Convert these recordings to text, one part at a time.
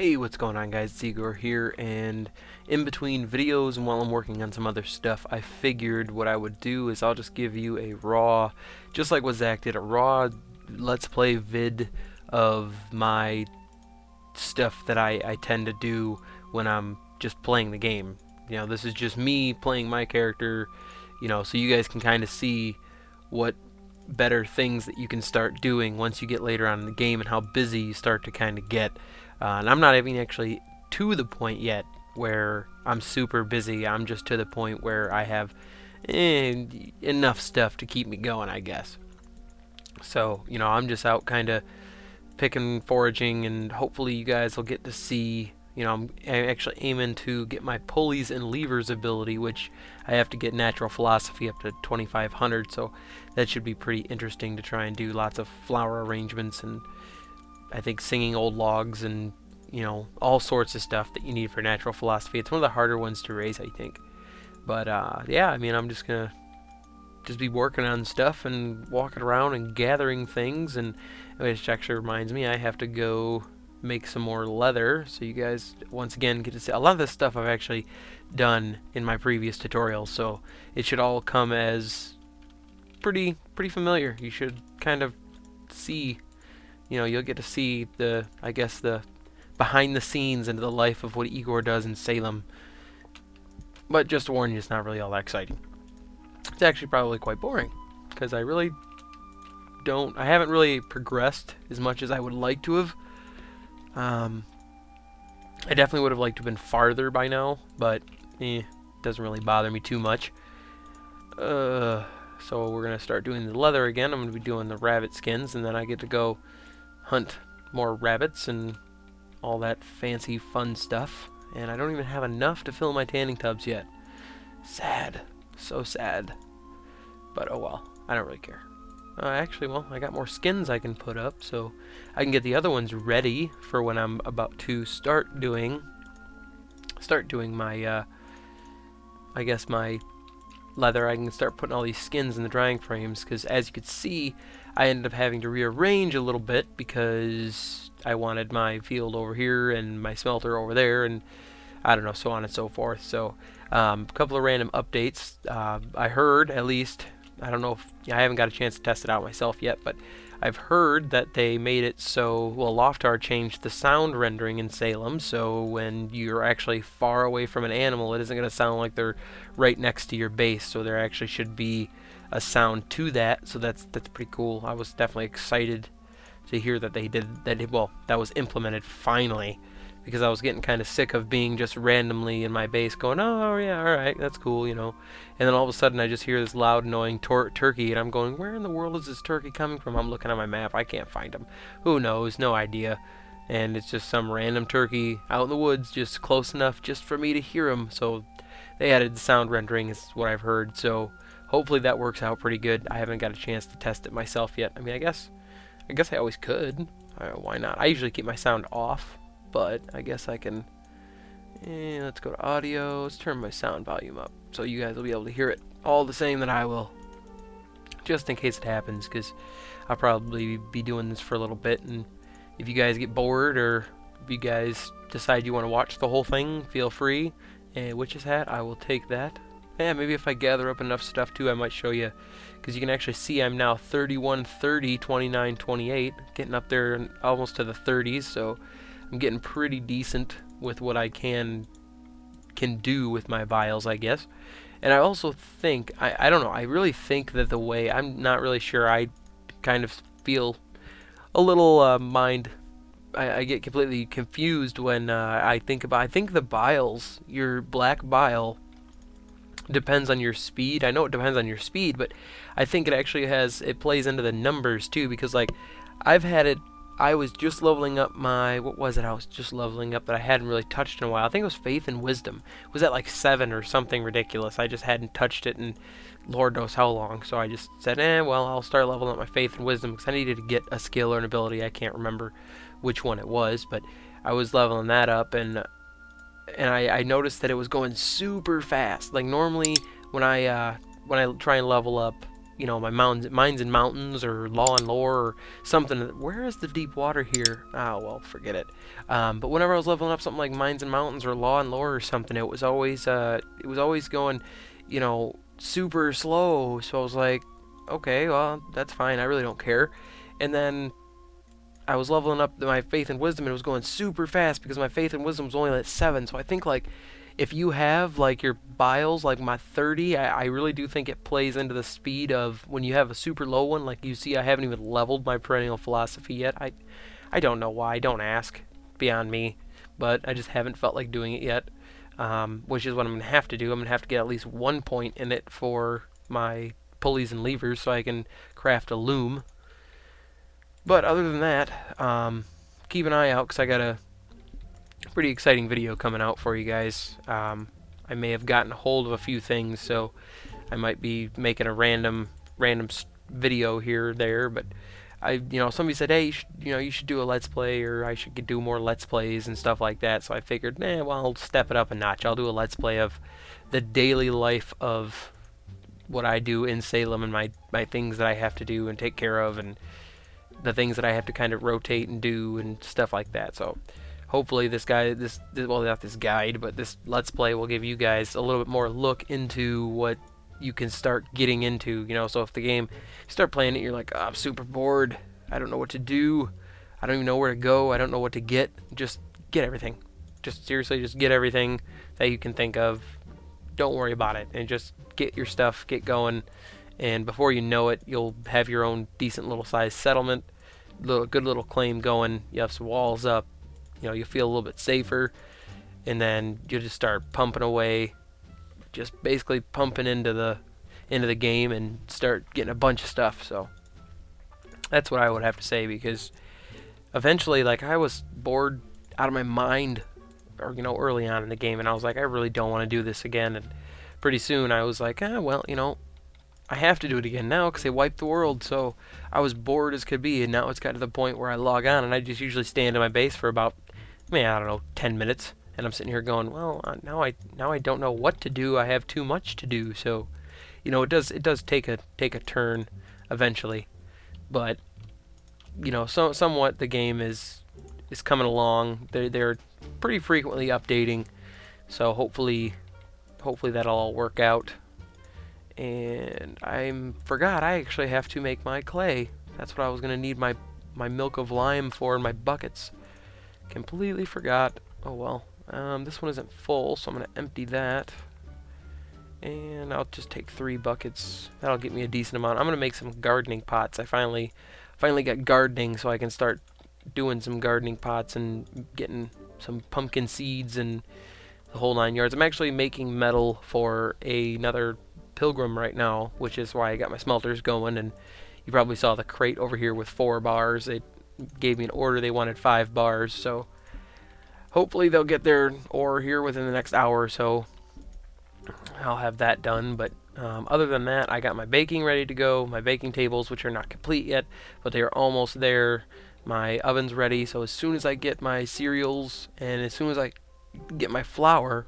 Hey, what's going on, guys? It's Eegore here, and in between videos and while I'm working on some other stuff, I figured what I would do is I'll just give you a raw, just like what Zach did, a raw let's play vid of my stuff that I tend to do when I'm just playing the game. You know, this is just me playing my character, you know, so you guys can kind of see what better things that you can start doing once you get later on in the game and how busy you start to kind of get. And I'm not even actually to the point yet where I'm super busy. I'm just to the point where I have enough stuff to keep me going, I guess. So, you know, I'm just out kind of picking, foraging, and hopefully you guys will get to see, you know, I'm actually aiming to get my pulleys and levers ability, which I have to get natural philosophy up to 2500, so that should be pretty interesting to try and do lots of flower arrangements and I think singing old logs and, you know, all sorts of stuff that you need for natural philosophy. It's one of the harder ones to raise, I think. But yeah, I mean, I'm just gonna be working on stuff and walking around and gathering things, and which actually reminds me I have to go make some more leather, so you guys once again get to see a lot of this stuff I've actually done in my previous tutorials, so it should all come as pretty familiar. You should kind of see, you know, you'll get to see the, I guess, the behind the scenes into the life of what Eegore does in Salem. But just to warn you, it's not really all that exciting. It's actually probably quite boring, because I haven't really progressed as much as I would like to have. I definitely would have liked to have been farther by now, but it doesn't really bother me too much. So we're going to start doing the leather again. I'm going to be doing the rabbit skins, and then I get to go hunt more rabbits and all that fancy fun stuff. And I don't even have enough to fill my tanning tubs yet. Sad. So sad. But oh well. I don't really care. Actually, well, I got more skins I can put up, so I can get the other ones ready for when I'm about to start doing my, I guess my leather. I can start putting all these skins in the drying frames, because as you could see, I ended up having to rearrange a little bit because I wanted my field over here and my smelter over there, and I don't know, so on and so forth. So a couple of random updates. I heard, at least, I don't know if I haven't got a chance to test it out myself yet, but I've heard that they made it so, well, Loftar changed the sound rendering in Salem, so when you're actually far away from an animal, it isn't going to sound like they're right next to your base, so there actually should be a sound to that, so that's pretty cool. I was definitely excited to hear that they did that. Well, that was implemented finally, because I was getting kind of sick of being just randomly in my base going, oh yeah, alright, that's cool, you know, and then all of a sudden I just hear this loud annoying turkey, and I'm going, where in the world is this turkey coming from? I'm looking at my map, I can't find him. Who knows? No idea. And it's just some random turkey out in the woods, just close enough just for me to hear him. So they added the sound rendering, is what I've heard, so hopefully that works out pretty good. I haven't got a chance to test it myself yet. I mean, I guess I always could. Why not? I usually keep my sound off, but I guess I can. Let's go to audio. Let's turn my sound volume up so you guys will be able to hear it all the same that I will, just in case it happens, because I'll probably be doing this for a little bit, and if you guys get bored or if you guys decide you want to watch the whole thing, feel free. And witch's hat, I will take that. Yeah, maybe if I gather up enough stuff too, I might show you, because you can actually see I'm now 31, 30, 29, 28, getting up there almost to the 30s, so I'm getting pretty decent with what I can do with my vials, I guess. And I also think, I don't know, I really think that the way, I'm not really sure, I kind of feel a little I get completely confused when I think the vials, your black vial depends on your speed. I know it depends on your speed, but I think it actually it plays into the numbers too, because like I've had it, I was just leveling up my, what was it I was just leveling up that I hadn't really touched in a while. I think it was Faith and Wisdom. It was at like 7 or something ridiculous. I just hadn't touched it in Lord knows how long, so I just said, well, I'll start leveling up my Faith and Wisdom, because I needed to get a skill or an ability. I can't remember which one it was, but I was leveling that up, and I noticed that it was going super fast. Like normally when I try and level up you know, my mines and mountains or law and lore or something. Where is the deep water here? Oh well, forget it. But whenever I was leveling up something like mines and mountains or law and lore or something, it was always going, you know, super slow. So I was like, okay, well that's fine. I really don't care. And then I was leveling up my faith and wisdom, and it was going super fast because my faith and wisdom was only at 7. So I think like if you have like your biles like my 30, I really do think it plays into the speed of when you have a super low one. Like you see, I haven't even leveled my perennial philosophy yet. I don't know why. Don't ask. Beyond me. But I just haven't felt like doing it yet. Which is what I'm gonna have to do. I'm gonna have to get at least 1 point in it for my pulleys and levers so I can craft a loom. But other than that, keep an eye out because I got a pretty exciting video coming out for you guys. I may have gotten a hold of a few things, so I might be making a random video here or there. But somebody said, hey, you should do a let's play, or I should do more let's plays and stuff like that. So I figured, well, I'll step it up a notch. I'll do a let's play of the daily life of what I do in Salem and my things that I have to do and take care of, and the things that I have to kind of rotate and do and stuff like that. So hopefully this well, not this guide, but this let's play will give you guys a little bit more look into what you can start getting into, so if the game, you start playing it, you're like, oh, I'm super bored, I don't know what to do, I don't even know where to go, I don't know what to get, just get everything. Just seriously, just get everything that you can think of. Don't worry about it, and just get your stuff, get going, and before you know it, you'll have your own decent little size settlement, good little claim going, you have some walls up, you feel a little bit safer, and then you just start pumping away, just basically pumping into the game and start getting a bunch of stuff. So that's what I would have to say, because eventually, like, I was bored out of my mind, or early on in the game, and I was like, I really don't want to do this again. And pretty soon I was like, well, I have to do it again now because they wiped the world. So I was bored as could be, and now it's got to the point where I log on and I just usually stand in my base for about, I don't know, 10 minutes, and I'm sitting here going, well, now I don't know what to do. I have too much to do. So, it does take a turn eventually, but somewhat the game is coming along. They're pretty frequently updating, so hopefully that'll all work out. And I forgot I actually have to make my clay. That's what I was gonna need my milk of lime for in my buckets. Completely forgot. Oh well. This one isn't full, so I'm gonna empty that. And I'll just take 3 buckets. That'll get me a decent amount. I'm gonna make some gardening pots. I finally got gardening, so I can start doing some gardening pots and getting some pumpkin seeds and the whole 9 yards. I'm actually making metal for another pilgrim right now, which is why I got my smelters going. And you probably saw the crate over here with 4 bars. They gave me an order. They wanted 5 bars, so hopefully they'll get their ore here within the next hour or so. I'll have that done. But other than that, I got my baking ready to go. My baking tables, which are not complete yet, but they are almost there. My oven's ready, so as soon as I get my cereals and as soon as I get my flour,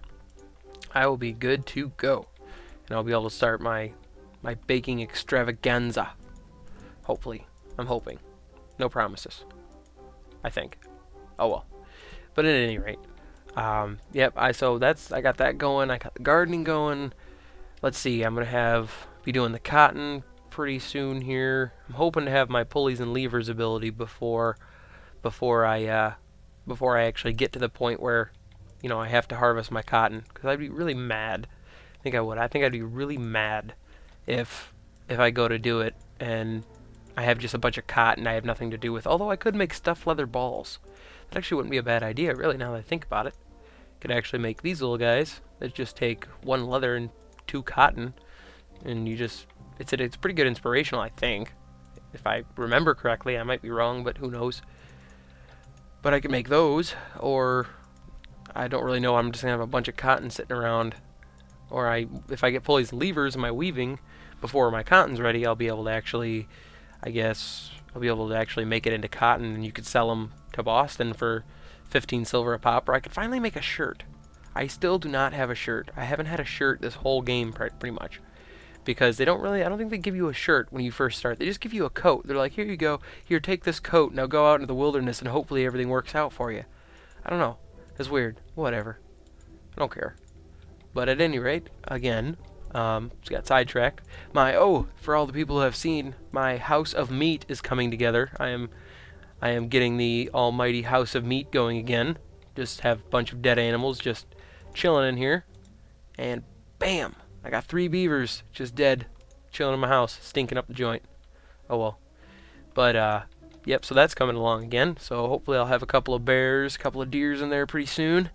I will be good to go. And I'll be able to start my baking extravaganza. Hopefully. I'm hoping. No promises. I think. Oh well. But at any rate, yep, I got that going. I got the gardening going. Let's see, I'm gonna be doing the cotton pretty soon here. I'm hoping to have my pulleys and levers ability before I actually get to the point where I have to harvest my cotton, because I'd be really mad. I think I'd be really mad if I go to do it and I have just a bunch of cotton I have nothing to do with. Although I could make stuffed leather balls. That actually wouldn't be a bad idea, really, now that I think about it. Could actually make these little guys that just take 1 leather and 2 cotton, and it's pretty good inspirational, I think. If I remember correctly, I might be wrong, but who knows. But I could make those, or I don't really know, I'm just gonna have a bunch of cotton sitting around. Or if I get pulleys and levers in my weaving before my cotton's ready, I'll be able to actually, make it into cotton, and you could sell them to Boston for 15 silver a pop. Or I could finally make a shirt. I still do not have a shirt. I haven't had a shirt this whole game pretty much, because they don't really, I don't think they give you a shirt when you first start. They just give you a coat. They're like, here you go, here, take this coat, now go out into the wilderness and hopefully everything works out for you. I don't know. It's weird. Whatever. I don't care. But at any rate, again, just got sidetracked. For all the people who have seen, my House of Meat is coming together. I am getting the almighty House of Meat going again. Just have a bunch of dead animals just chilling in here. And bam! I got 3 beavers just dead, chilling in my house, stinking up the joint. Oh well. But, yep, so that's coming along again. So hopefully I'll have a couple of bears, a couple of deers in there pretty soon.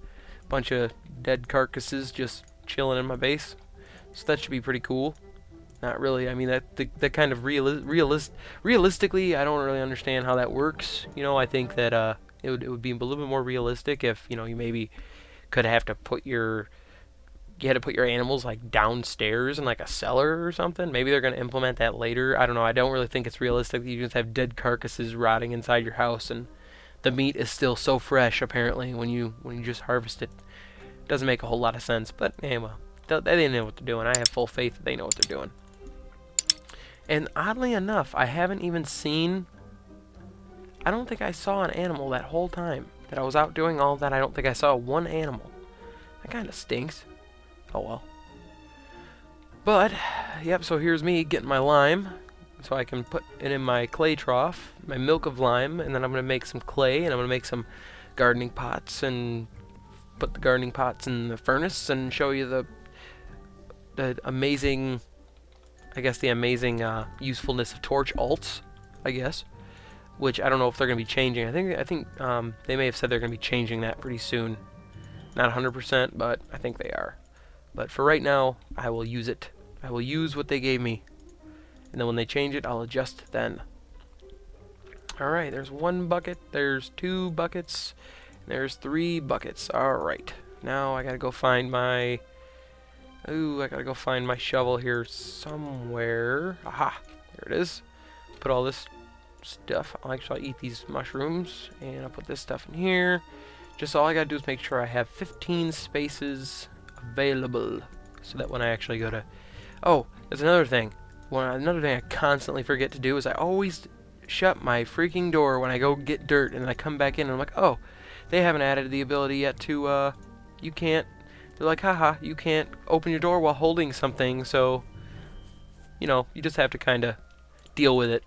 Bunch of dead carcasses just chilling in my base. So that should be pretty cool. Not really. I mean, that kind of realistically, I don't really understand how that works. You know, I think that it would be a little bit more realistic if, you know, you maybe could have to put your animals like downstairs in like a cellar or something. Maybe they're going to implement that later. I don't know. I don't really think it's realistic that you just have dead carcasses rotting inside your house and the meat is still so fresh apparently when you just harvest it. Doesn't make a whole lot of sense, but anyway, they know what they're doing. I have full faith that they know what they're doing. And oddly enough, I haven't even seen, I don't think I saw an animal that whole time that I was out doing all that. I don't think I saw one animal. That kind of stinks. Oh well. But, yep, so here's me getting my lime, so I can put it in my clay trough, my milk of lime, and then I'm going to make some clay, and I'm going to make some gardening pots, and put the gardening pots in the furnace, and show you the amazing, I guess the amazing usefulness of torch alts, I guess, which I don't know if they're going to be changing. I think they may have said they're going to be changing that pretty soon. Not 100%, but I think they are. But for right now, I will use it. I will use what they gave me. And then when they change it, I'll adjust then. Alright, there's 1 bucket, there's 2 buckets, there's 3 buckets. Alright, now I gotta go find my... Ooh, I gotta go find my shovel here somewhere. Aha, there it is. Put all this stuff, I'll eat these mushrooms, and I'll put this stuff in here. Just all I gotta do is make sure I have 15 spaces available, so that when I actually go to... Oh, there's another thing. Another thing I constantly forget to do is I always shut my freaking door when I go get dirt, and then I come back in and I'm like, oh, they haven't added the ability yet to, you can't... They're like, haha, you can't open your door while holding something, so, you know, you just have to kind of deal with it.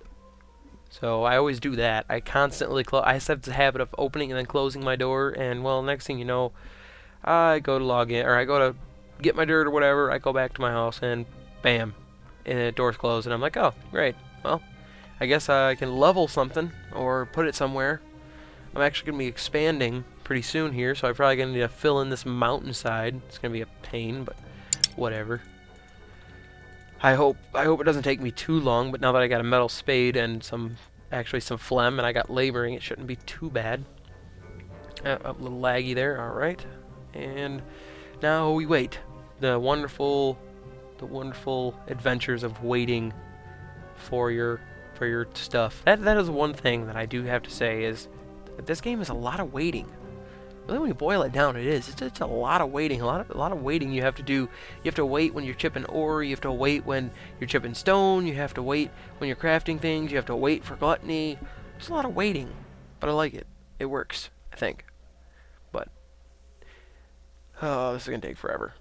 So I always do that. I constantly I have the habit of opening and then closing my door, and well, next thing you know, I go to log in, or I go to get my dirt or whatever, I go back to my house, and bam, and the door's closed, and I'm like, oh, great, well, I guess I can level something, or put it somewhere. I'm actually going to be expanding pretty soon here, so I'm probably going to need to fill in this mountainside. It's going to be a pain, but whatever. I hope it doesn't take me too long, but now that I got a metal spade and some phlegm, and I got laboring, it shouldn't be too bad. A little laggy there, alright. And now we wait. The wonderful adventures of waiting for your stuff. That is one thing that I do have to say is that this game is a lot of waiting. Really, when you boil it down, it is. It's a lot of waiting. A lot of waiting you have to do. You have to wait when you're chipping ore. You have to wait when you're chipping stone. You have to wait when you're crafting things. You have to wait for gluttony. There's a lot of waiting, but I like it. It works, I think. But oh, this is gonna take forever.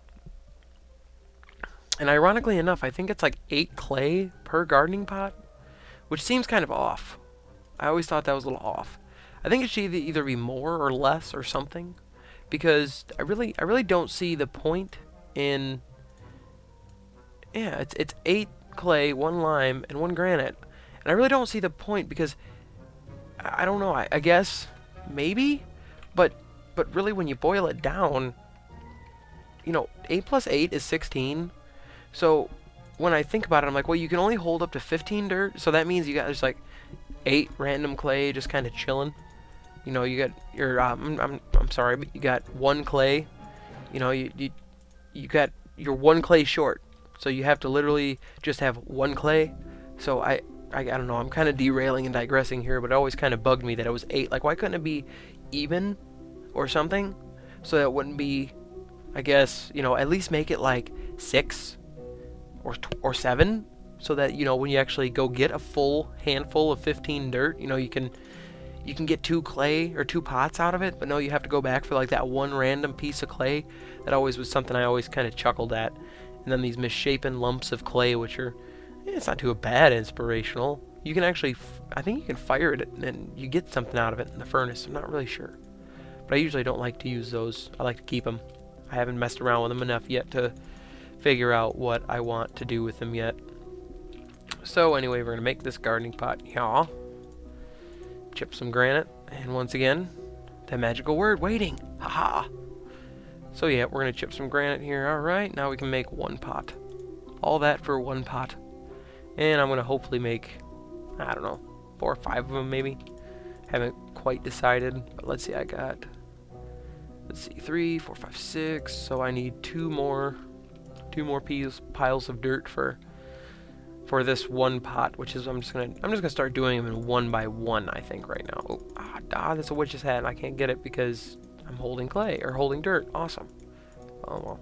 And ironically enough, I think it's like 8 clay per gardening pot, which seems kind of off. I always thought that was a little off. I think it should either be more or less or something, because I really don't see the point in... Yeah, it's 8 clay, 1 lime, and 1 granite, and I really don't see the point because I don't know. I guess maybe, but really when you boil it down, you know, 8 plus 8 is 16. So when I think about it, I'm like, well, you can only hold up to 15 dirt, so that means you got just like 8 random clay just kind of chilling. You know, you got your I'm sorry, but you got 1 clay. You know, you got your 1 clay short, so you have to literally just have 1 clay. So I don't know. I'm kind of derailing and digressing here, but it always kind of bugged me that it was 8. Like, why couldn't it be even or something, so that it wouldn't be? I guess, you know, at least make it like 6 or 7, so that, you know, when you actually go get a full handful of 15 dirt, you know, you can get 2 clay or 2 pots out of it, but no, you have to go back for like that one random piece of clay. That always was something I always kind of chuckled at. And then these misshapen lumps of clay, which are, it's not too bad inspirational. You can actually, I think you can fire it and you get something out of it in the furnace. I'm not really sure. But I usually don't like to use those. I like to keep them. I haven't messed around with them enough yet to figure out what I want to do with them yet. So anyway, we're going to make this gardening pot. Yeah. Chip some granite. And once again, that magical word, waiting. Haha. So yeah, we're going to chip some granite here. Alright, now we can make 1 pot. All that for 1 pot. And I'm going to hopefully make, I don't know, 4 or 5 of them maybe. Haven't quite decided, but let's see, I got, let's see, 3, 4, 5, 6. So I need 2 more piles of dirt for this 1 pot, which is, I'm just gonna start doing them in 1 by 1, I think, right now. Oh, that's a witch's hat, and I can't get it because I'm holding clay, or holding dirt. Awesome. Oh well.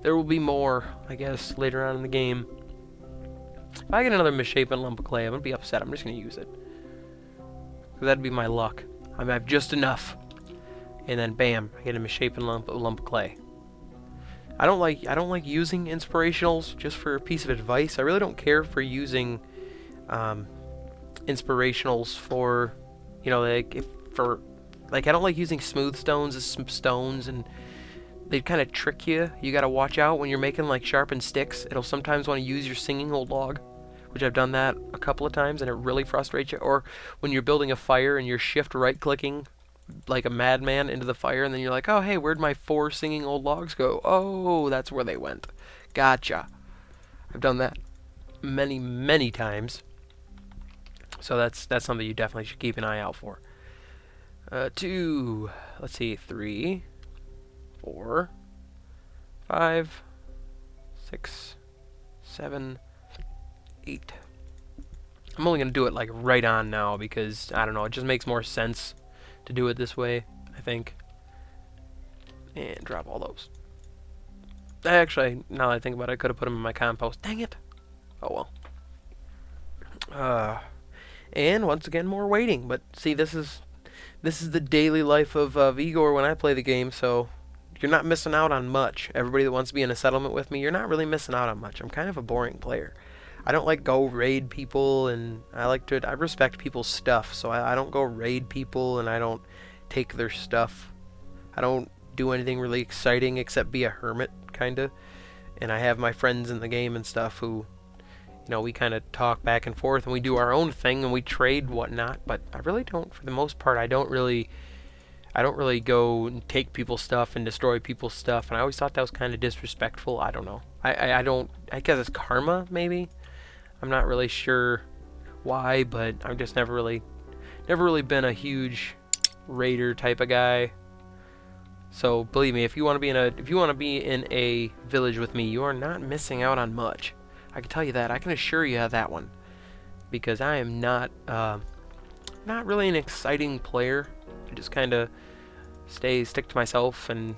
There will be more, I guess, later on in the game. If I get another misshapen lump of clay, I'm gonna be upset. I'm just gonna use it. Because that'd be my luck. I have just enough. And then bam, I get a misshapen lump of clay. I don't like using inspirationals just for a piece of advice. I really don't care for using inspirationals for, you know, like I don't like using smooth stones as stones, and they kind of trick you. You got to watch out when you're making like sharpened sticks. It'll sometimes want to use your singing old log, which I've done that a couple of times, and it really frustrates you. Or when you're building a fire and you're shift right clicking like a madman into the fire, and then you're like, oh hey, where'd my 4 singing old logs go? Oh, that's where they went. Gotcha. I've done that many times. So that's something you definitely should keep an eye out for. 2, let's see, 3, 4, 5, 6, 7, 8. I'm only gonna do it like right on now because I don't know, it just makes more sense to do it this way, I think. And drop all those. Actually, now that I think about it, I could have put them in my compost. Dang it! Oh well. And once again, more waiting. But see, this is the daily life of Eegore when I play the game, so you're not missing out on much. Everybody that wants to be in a settlement with me, you're not really missing out on much. I'm kind of a boring player. I don't like go raid people, and I respect people's stuff, so I don't go raid people, and I don't take their stuff. I don't do anything really exciting except be a hermit, kinda. And I have my friends in the game and stuff who, you know, we kind of talk back and forth, and we do our own thing, and we trade whatnot. But I really don't, for the most part, I don't really go and take people's stuff and destroy people's stuff. And I always thought that was kind of disrespectful. I don't know. I guess it's karma, maybe. I'm not really sure why, but I've just never really been a huge raider type of guy. So believe me, if you want to be in a village with me, you are not missing out on much. I can tell you that. I can assure you of that one, because I am not really an exciting player. I just kind of stick to myself and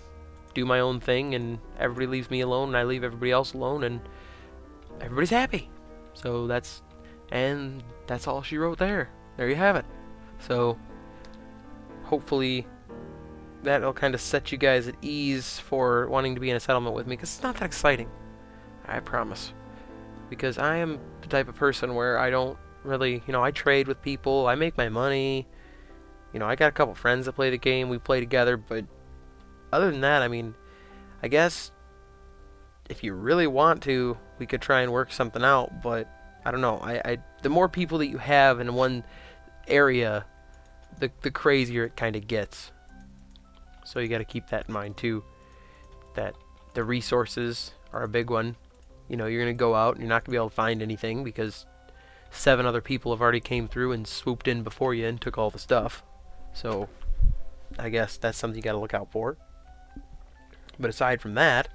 do my own thing, and everybody leaves me alone, and I leave everybody else alone, and everybody's happy. So that's all she wrote there. There you have it. So hopefully that'll kind of set you guys at ease for wanting to be in a settlement with me, because it's not that exciting. I promise. Because I am the type of person where I don't really, you know, I trade with people, I make my money. You know, I got a couple friends that play the game, we play together, but other than that, I mean, I guess if you really want to, we could try and work something out, but I don't know. The more people that you have in one area, the crazier it kind of gets. So you got to keep that in mind too, that the resources are a big one. You know, you're going to go out and you're not going to be able to find anything because 7 other people have already came through and swooped in before you and took all the stuff. So I guess that's something you got to look out for. But aside from that,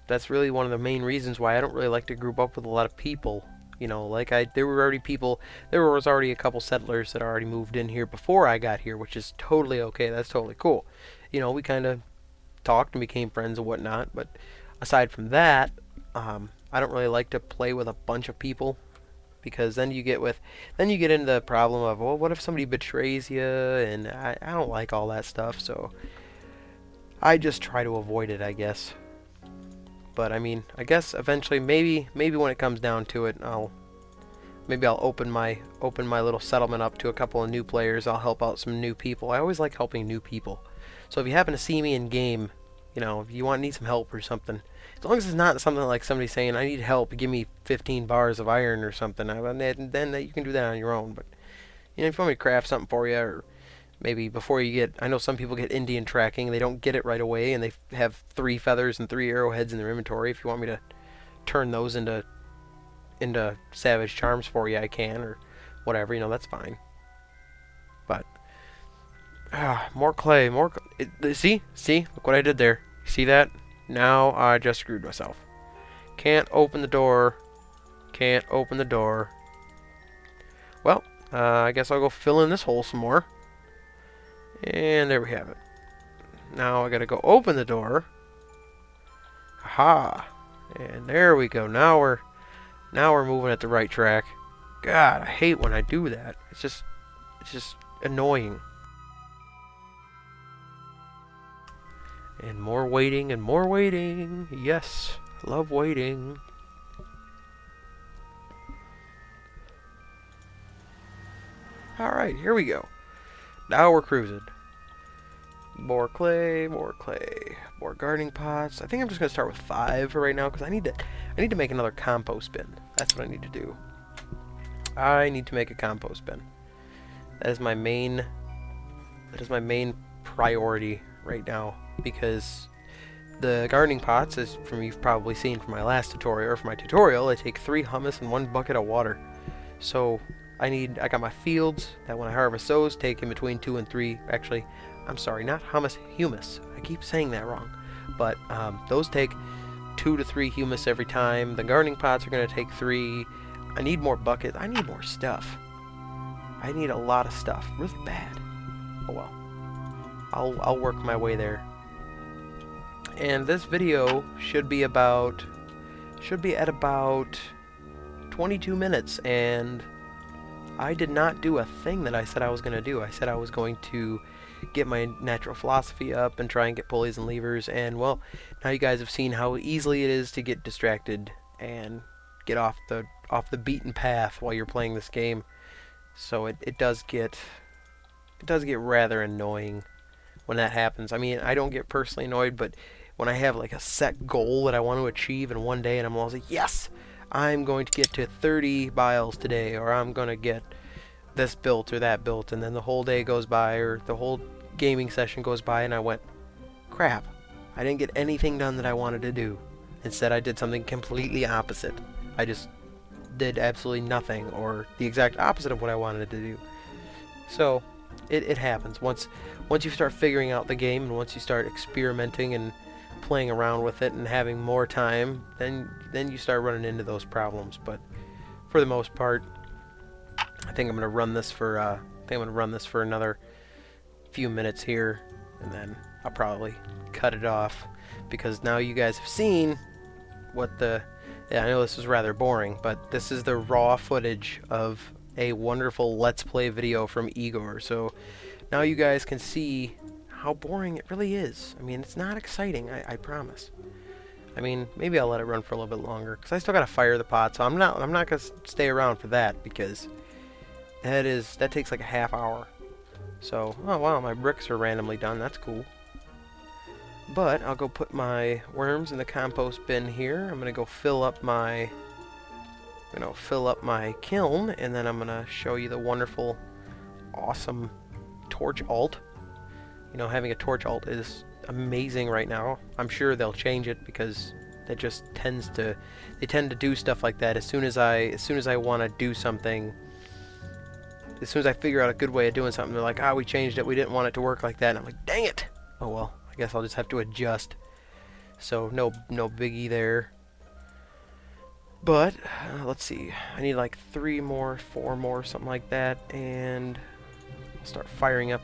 that's really one of the main reasons why I don't really like to group up with a lot of people. You know, like there was already a couple settlers that already moved in here before I got here, which is totally okay. That's totally cool. You know, we kind of talked and became friends and whatnot, but aside from that, I don't really like to play with a bunch of people because then you get into the problem of, well, what if somebody betrays you, and I don't like all that stuff, so I just try to avoid it, I guess. But I mean, I guess eventually, maybe when it comes down to it, maybe I'll open my little settlement up to a couple of new players. I'll help out some new people. I always like helping new people. So if you happen to see me in game, you know, if you need some help or something, as long as it's not something like somebody saying, I need help, give me 15 bars of iron or something, then you can do that on your own. But you know, if you want me to craft something for you, or maybe before you get, I know some people get Indian tracking, they don't get it right away, and they have 3 feathers and 3 arrowheads in their inventory. If you want me to turn those into savage charms for you, I can, or whatever, you know, that's fine. But more clay, see, look what I did there. See that? Now I just screwed myself. Can't open the door. Well, I guess I'll go fill in this hole some more. And there we have it. Now I gotta go open the door. Aha! And there we go. Now we're moving at the right track. God, I hate when I do that. It's just annoying. And more waiting and more waiting. Yes, love waiting. Alright, here we go. Now we're cruising. More clay, more gardening pots. I think I'm just gonna start with 5 for right now because I need to make another compost bin. That's what I need to do. I need to make a compost bin. That is my main priority right now, because the gardening pots, as you've probably seen from my last tutorial, or from my tutorial, I take 3 hummus and 1 bucket of water. So I got my fields that when I harvest those take in between 2 and 3. Actually, I'm sorry, not hummus, humus. I keep saying that wrong. But those take 2 to 3 humus every time. The gardening pots are going to take 3. I need more buckets. I need more stuff. I need a lot of stuff. Really bad. Oh well. I'll work my way there. And this video should be at about 22 minutes, and I did not do a thing that I said I was going to do. I said I was going to get my natural philosophy up and try and get pulleys and levers, and well, now you guys have seen how easily it is to get distracted and get off the beaten path while you're playing this game. So it does get rather annoying when that happens. I mean, I don't get personally annoyed, but when I have like a set goal that I want to achieve in one day and I'm always like, yes, I'm going to get to 30 biles today, or I'm going to get this built or that built, and then the whole day goes by, or the whole gaming session goes by, and I went, crap, I didn't get anything done that I wanted to do. Instead, I did something completely opposite. I just did absolutely nothing, or the exact opposite of what I wanted to do. So it happens. Once you start figuring out the game, and once you start experimenting and playing around with it and having more time, then you start running into those problems. But for the most part, I think I'm gonna run this for another few minutes here, and then I'll probably cut it off, because now you guys have seen what I know this is rather boring, but this is the raw footage of a wonderful Let's Play video from Eegore. So now you guys can see how boring it really is. I mean, it's not exciting, I promise. I mean, maybe I'll let it run for a little bit longer, because I still gotta fire the pot, so I'm not gonna stay around for that, because that takes like a half hour. So, oh wow, my bricks are randomly done, that's cool. But I'll go put my worms in the compost bin here. I'm gonna go fill up my kiln, and then I'm gonna show you the wonderful, awesome torch alt. You know, having a torch alt is amazing right now. I'm sure they'll change it, because they tend to do stuff like that as soon as I want to do something. As soon as I figure out a good way of doing something, they're like, we changed it, we didn't want it to work like that. And I'm like, dang it. Oh well, I guess I'll just have to adjust. So no biggie there. But let's see, I need like 3 more, 4 more, something like that, and I'll start firing up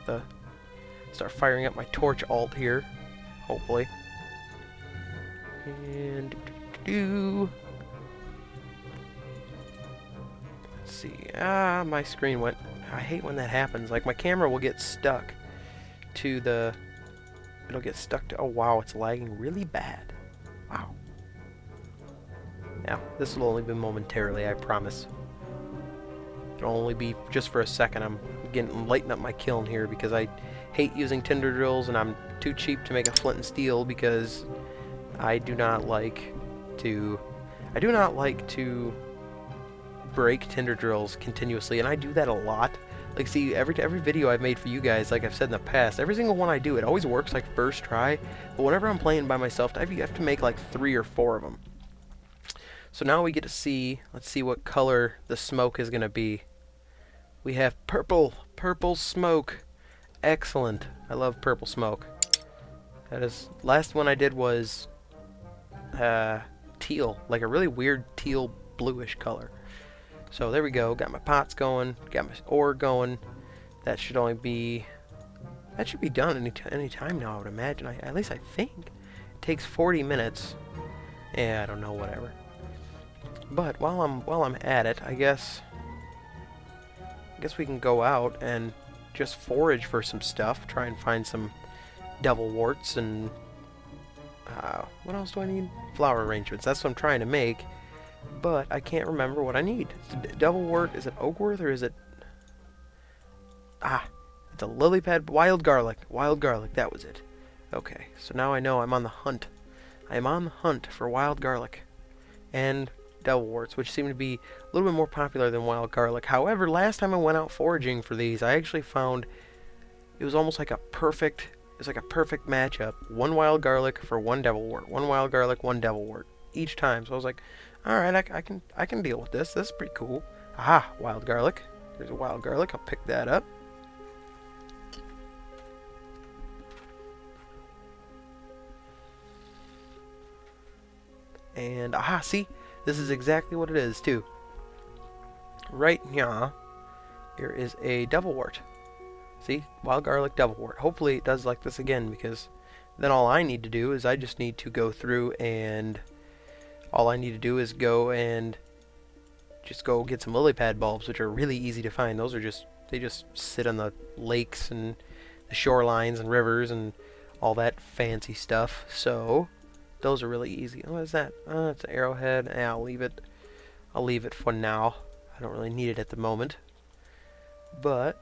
my torch alt here, hopefully. And do. Let's see. Ah, my screen went. I hate when that happens. Like, my camera will get stuck to the... It'll get stuck to... Oh, wow, it's lagging really bad. Wow. Yeah, this will only be momentarily, I promise. It'll only be just for a second. I'm getting lighting up my kiln here because I hate using tinder drills, and I'm too cheap to make a flint and steel because I do not like to break tinder drills continuously, and I do that a lot. Like, see, every video I've made for you guys, like I've said in the past, every single one I do, it always works like first try, but whenever I'm playing by myself, I have to make like 3 or 4 of them. So now we get to see, let's see what color the smoke is going to be. We have purple smoke. Excellent. I love purple smoke. That is, last one I did was teal, like a really weird teal bluish color. So there we go, got my pots going, got my ore going. That should be done any time now, I would imagine. At least I think. It takes 40 minutes. Yeah, I don't know, whatever. But while I'm at it, I guess we can go out and just forage for some stuff, try and find some devil warts and what else do I need? Flower arrangements. That's what I'm trying to make. But I can't remember what I need. Devil wort, is it oak-worth or is it... Ah, it's a lily pad, wild garlic. Wild garlic, that was it. Okay, so now I know I'm on the hunt. I am on the hunt for wild garlic. And devil warts, which seem to be a little bit more popular than wild garlic. However, last time I went out foraging for these, I actually found it was almost like a perfect... It's like a perfect matchup. 1 wild garlic for 1 devil wort. 1 wild garlic, 1 devil wort. Each time. So I was like, alright, I can deal with this. This is pretty cool. Aha, wild garlic. There's a wild garlic. I'll pick that up. And aha, see? This is exactly what it is, too. Right here, here is a devil wort. See? Wild garlic, devil wort. Hopefully it does like this again, because then all I need to do is I just need to go through and... All I need to do is go and just go get some lily pad bulbs, which are really easy to find. Those are just... They just sit on the lakes and the shorelines and rivers and all that fancy stuff. So, those are really easy. Oh, what is that? It's an arrowhead. Yeah, I'll leave it. I'll leave it for now. I don't really need it at the moment. But,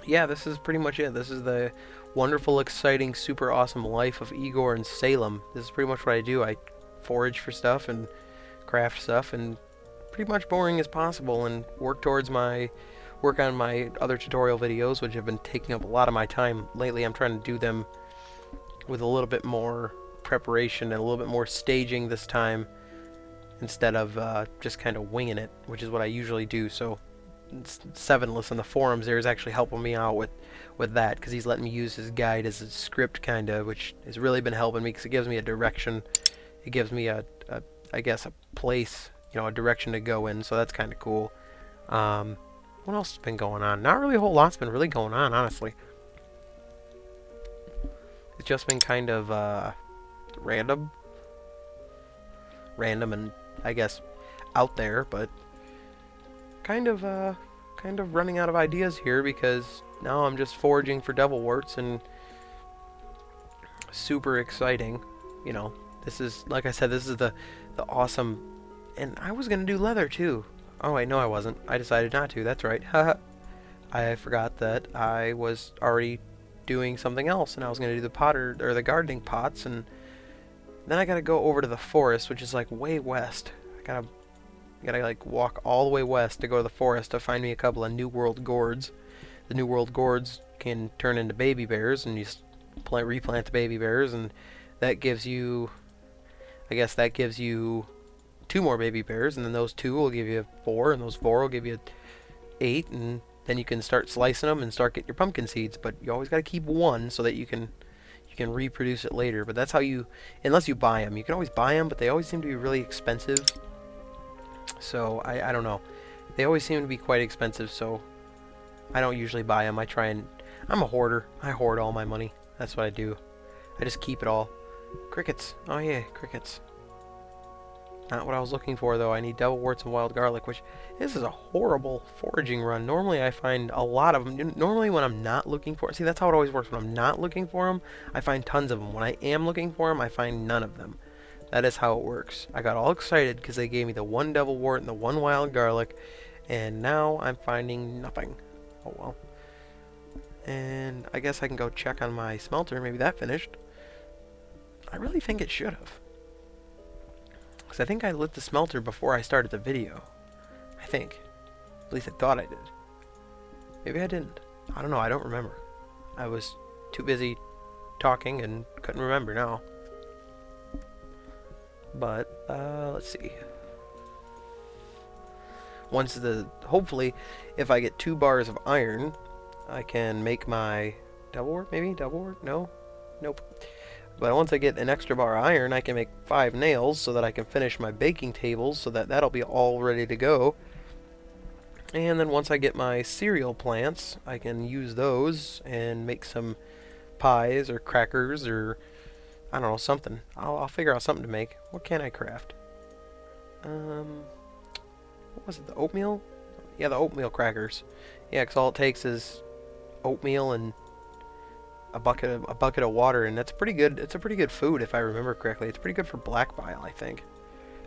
yeah, this is pretty much it. This is the wonderful, exciting, super awesome life of Eegore and Salem. This is pretty much what I do. I forage for stuff and craft stuff and pretty much boring as possible and work on my other tutorial videos, which have been taking up a lot of my time lately. I'm trying to do them with a little bit more preparation and a little bit more staging this time instead of just kind of winging it, which is what I usually do. So Sevenless on the forums there is actually helping me out with that, because he's letting me use his guide as a script kind of, which has really been helping me because it gives me a direction. It gives me I guess a place, you know, a direction to go in, so that's kind of cool. What else has been going on? Not really a whole lot's been really going on, honestly. It's just been kind of random and I guess out there, but kind of running out of ideas here, because now I'm just foraging for devil warts and super exciting. You know, this is, like I said, this is the awesome, and I was gonna do leather too. Oh wait, no I wasn't. I decided not to. That's right. I forgot that I was already doing something else, and I was gonna do the potter or the gardening pots, and then I gotta go over to the forest, which is like way west. I gotta like walk all the way west to go to the forest to find me a couple of New World gourds. The New World gourds can turn into baby bears, and you just replant the baby bears, and that gives you, I guess that gives you 2 more baby bears, and then those 2 will give you 4, and those 4 will give you 8, and then you can start slicing them and start getting your pumpkin seeds. But you always gotta keep 1 so that you can reproduce it later. But that's how you, unless you buy them, you can always buy them, but they always seem to be really expensive. So I don't know. They always seem to be quite expensive, so I don't usually buy them. I'm a hoarder. I hoard all my money. That's what I do. I just keep it all. Crickets. Oh yeah, crickets. Not what I was looking for, though. I need devil warts and wild garlic, which this is a horrible foraging run. Normally, I find a lot of them. Normally, when I'm not looking for... See, that's how it always works. When I'm not looking for them, I find tons of them. When I am looking for them, I find none of them. That is how it works. I got all excited because they gave me the one devil wart and the one wild garlic, and now I'm finding nothing. Oh, well. And I guess I can go check on my smelter. Maybe that finished. I really think it should have. Because I think I lit the smelter before I started the video. I think. At least I thought I did. Maybe I didn't. I don't know. I don't remember. I was too busy talking and couldn't remember now. But, let's see. Hopefully, if I get 2 bars of iron, I can make my devil wart, maybe? Devil wart? No? Nope. But once I get an extra bar of iron, I can make 5 nails so that I can finish my baking tables, so that that'll be all ready to go. And then once I get my cereal plants, I can use those and make some pies or crackers or, I don't know, something. I'll figure out something to make. What can I craft? What was it, the oatmeal? Yeah, the oatmeal crackers. Yeah, because all it takes is oatmeal and a bucket of water, and that's pretty good. It's a pretty good food if I remember correctly. It's pretty good for black bile, I think.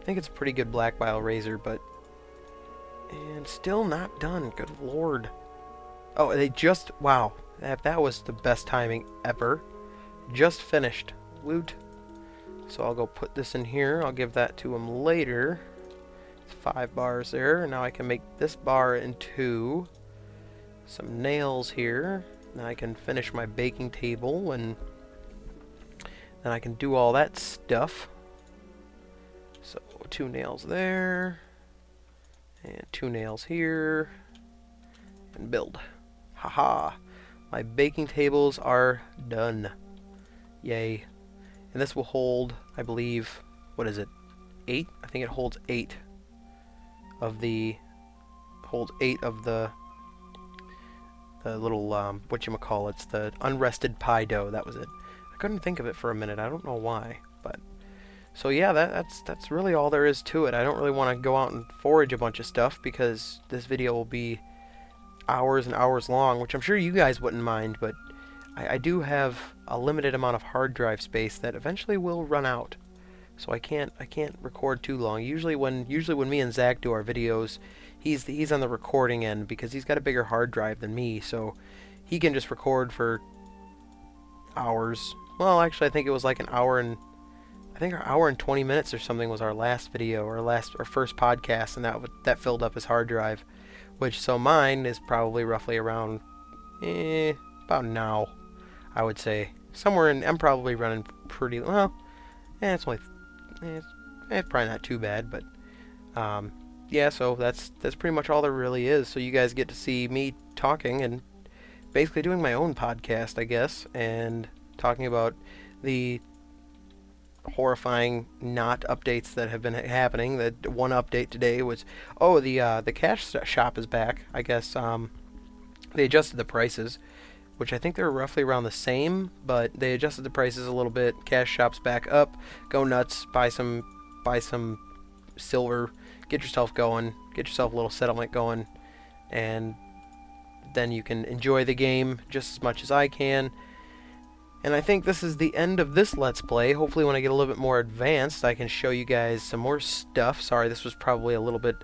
I think it's a pretty good black bile raiser, but and still not done. Good lord. Oh, they just wow. That was the best timing ever. Just finished. Loot. So I'll go put this in here. I'll give that to him later. It's 5 bars there. Now I can make this bar into some nails here. Now I can finish my baking table, and then I can do all that stuff. So 2 nails there, and 2 nails here, and build. Haha! My baking tables are done. Yay. And this will hold, I believe, what is it? 8? I think it holds 8 of the... the little, whatchamacallits, the unrested pie dough, that was it. I couldn't think of it for a minute, I don't know why, but... So yeah, that's really all there is to it. I don't really want to go out and forage a bunch of stuff, because this video will be hours and hours long, which I'm sure you guys wouldn't mind, but I do have a limited amount of hard drive space that eventually will run out. So I can't record too long. Usually when me and Zach do our videos, he's on the recording end because he's got a bigger hard drive than me, so he can just record for hours. Well, actually, I think it was like an hour and our hour and 20 minutes or something was our last video, or our first podcast, and that filled up his hard drive. Which, so mine is probably roughly around about now, I would say. Somewhere in, I'm probably running pretty well. It's only it's probably not too bad, but yeah, so that's pretty much all there really is. So you guys get to see me talking and basically doing my own podcast, I guess, and talking about the horrifying not updates that have been happening. The one update today was, oh, the cash shop is back. I guess they adjusted the prices, which I think they were roughly around the same, but they adjusted the prices a little bit. Cash shop's back up. Go nuts, buy some silver, get yourself going, get yourself a little settlement going, and then you can enjoy the game just as much as I can. And I think this is the end of this Let's Play. Hopefully when I get a little bit more advanced, I can show you guys some more stuff. Sorry, this was probably a little bit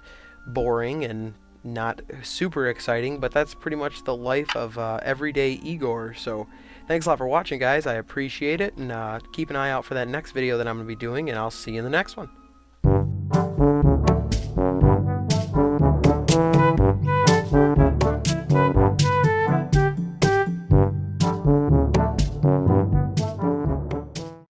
boring and not super exciting, but that's pretty much the life of everyday Eegore. So thanks a lot for watching, guys. I appreciate it, and keep an eye out for that next video that I'm going to be doing, and I'll see you in the next one.